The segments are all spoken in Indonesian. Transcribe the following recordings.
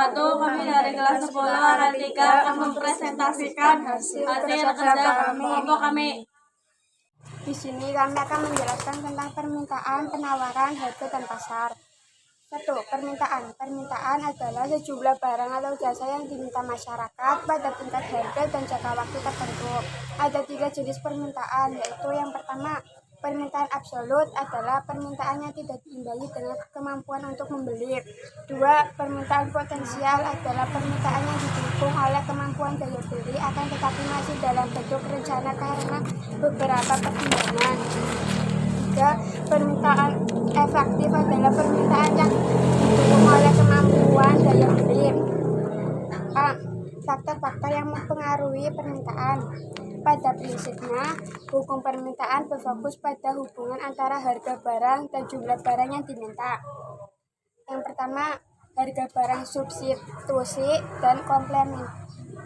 wabarakatuh. Kami dari kelas 10 Hal 3 akan mempresentasikan hasil kerja kelompok kami. Di sini kami akan menjelaskan tentang permintaan, penawaran, harga, dan pasar. 1. Permintaan. Permintaan adalah sejumlah barang atau jasa yang diminta masyarakat pada tingkat harga dan jangka waktu tertentu. Ada 3 jenis permintaan, yaitu yang pertama, permintaan absolut adalah permintaan yang tidak diimbangi dengan kemampuan untuk membeli. 2. Permintaan potensial adalah permintaan yang didukung oleh kemampuan daya beli akan tetapi masih dalam bentuk rencana karena beberapa pertimbangan. 3. Permintaan efektif adalah permintaan yang didukung oleh kemampuan daya beli. A. Faktor-faktor yang mempengaruhi permintaan. Pada prinsipnya, hukum permintaan berfokus pada hubungan antara harga barang dan jumlah barang yang diminta. Yang pertama, harga barang substitusi dan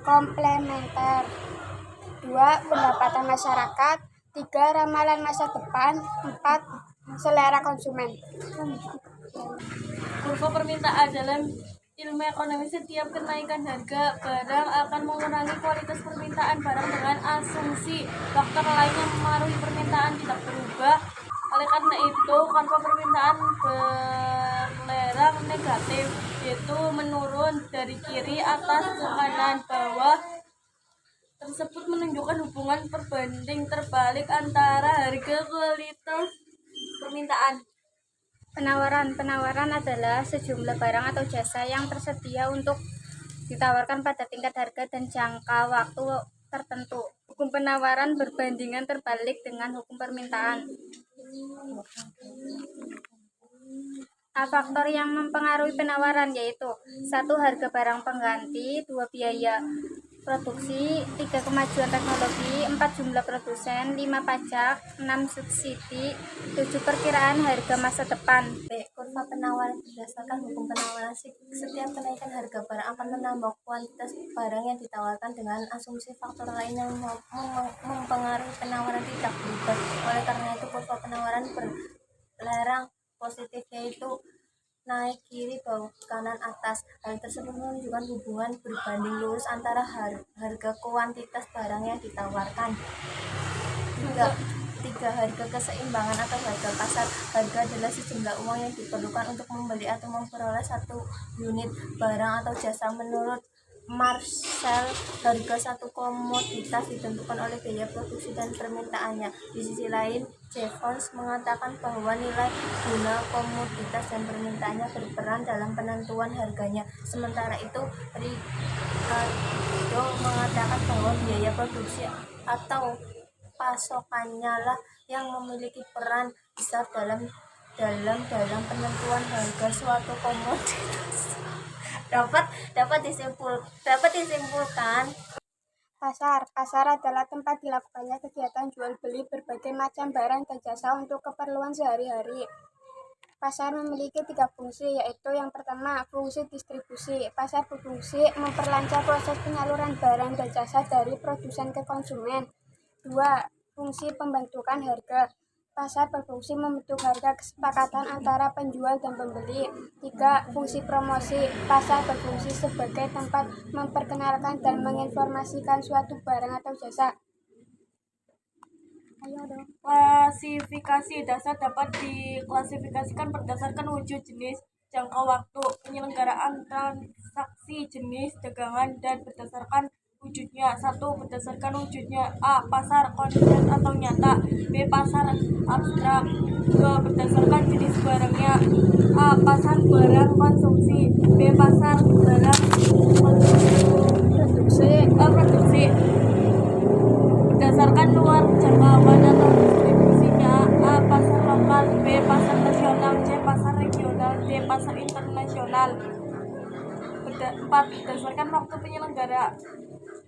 komplementer. 2. Pendapatan masyarakat. 3. Ramalan masa depan. 4. Selera konsumen. Kurva permintaan dalam ilmu ekonomi, setiap kenaikan harga barang akan mengurangi kualitas permintaan barang dengan asumsi faktor lain yang mempengaruhi permintaan tidak berubah. Oleh karena itu, kurva permintaan berlerang negatif, yaitu menurun dari kiri atas ke kanan bawah. Tersebut menunjukkan hubungan perbanding terbalik antara harga kualitas permintaan. Penawaran adalah sejumlah barang atau jasa yang tersedia untuk ditawarkan pada tingkat harga dan jangka waktu tertentu. Hukum penawaran berbandingan terbalik dengan hukum permintaan. Faktor yang mempengaruhi penawaran yaitu 1. Harga barang pengganti. 2. Biaya produksi. 3. Kemajuan teknologi. 4. Jumlah produsen. 5. Pajak. 6. Subsidi. 7. Perkiraan harga masa depan. B. Kurva penawaran berdasarkan hukum penawaran. Setiap kenaikan harga barang akan menambah kuantitas barang yang ditawarkan dengan asumsi faktor lain yang mempengaruhi penawaran tidak berubah. Oleh karena itu, kurva penawaran berlerang positif, yaitu naik kiri bawah kanan atas. Hal tersebut menunjukkan hubungan berbanding lurus antara harga kuantitas barang yang ditawarkan. 3. Harga keseimbangan atau harga pasar. Harga adalah sejumlah uang yang diperlukan untuk membeli atau memperoleh satu unit barang atau jasa. Menurut Marshall, harga satu komoditas ditentukan oleh biaya produksi dan permintaannya. Di sisi lain, Jevons mengatakan bahwa nilai guna komoditas dan permintaannya berperan dalam penentuan harganya. Sementara itu, Ricardo mengatakan bahwa biaya produksi atau pasokannya lah yang memiliki peran besar dalam penentuan harga suatu komoditas. Dapat disimpulkan. Pasar adalah tempat dilakukannya kegiatan jual beli berbagai macam barang dan jasa untuk keperluan sehari-hari. Pasar memiliki 3 fungsi, yaitu yang pertama, fungsi distribusi. Pasar berfungsi memperlancar proses penyaluran barang dan jasa dari produsen ke konsumen. 2. Fungsi pembentukan harga. Pasar berfungsi membentuk harga kesepakatan antara penjual dan pembeli. 3. Fungsi promosi. Pasar berfungsi sebagai tempat memperkenalkan dan menginformasikan suatu barang atau jasa. Klasifikasi dasar dapat diklasifikasikan berdasarkan wujud, jenis, jangka waktu, penyelenggaraan transaksi, jenis dagangan, dan berdasarkan wujudnya. 1. Berdasarkan wujudnya. A. Pasar konkret atau nyata. B. Pasar abstrak. 2. Berdasarkan jenis barangnya. A. Pasar barang konsumsi. B. Pasar barang produksi. Berdasarkan luar jangkauan atau distribusinya. A. Pasar lokal. B. Pasar nasional. C. Pasar regional. D. Pasar internasional. 4. Berdasarkan waktu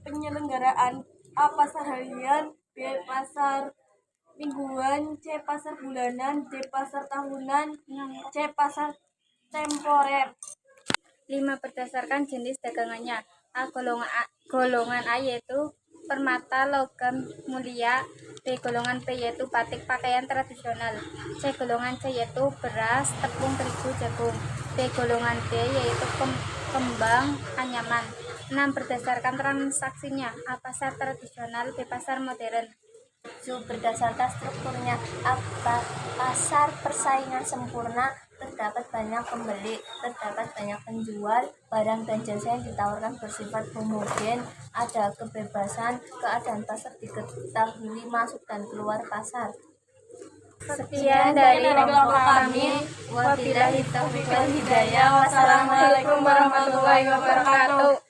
penyelenggaraan. A. Pasar harian. B. Pasar mingguan. C. Pasar bulanan. D. Pasar tahunan. C. Pasar temporer. 5. Berdasarkan jenis dagangannya. Golongan A yaitu permata logam mulia. B. Golongan B yaitu batik pakaian tradisional. C. Golongan C yaitu beras, tepung, terigu, jagung. D. Golongan D yaitu berkembang, anyaman. 6. Berdasarkan transaksinya, A. Pasar tradisional, B. Pasar modern. 7. Berdasarkan strukturnya, pasar persaingan sempurna, terdapat banyak pembeli, terdapat banyak penjual, barang dan jasa yang ditawarkan bersifat homogen, ada kebebasan, keadaan pasar diketahui masuk dan keluar pasar. Sekian dari kelompok kami. Wabillahi taufiq wal hidayah. Wassalamualaikum warahmatullahi wabarakatuh.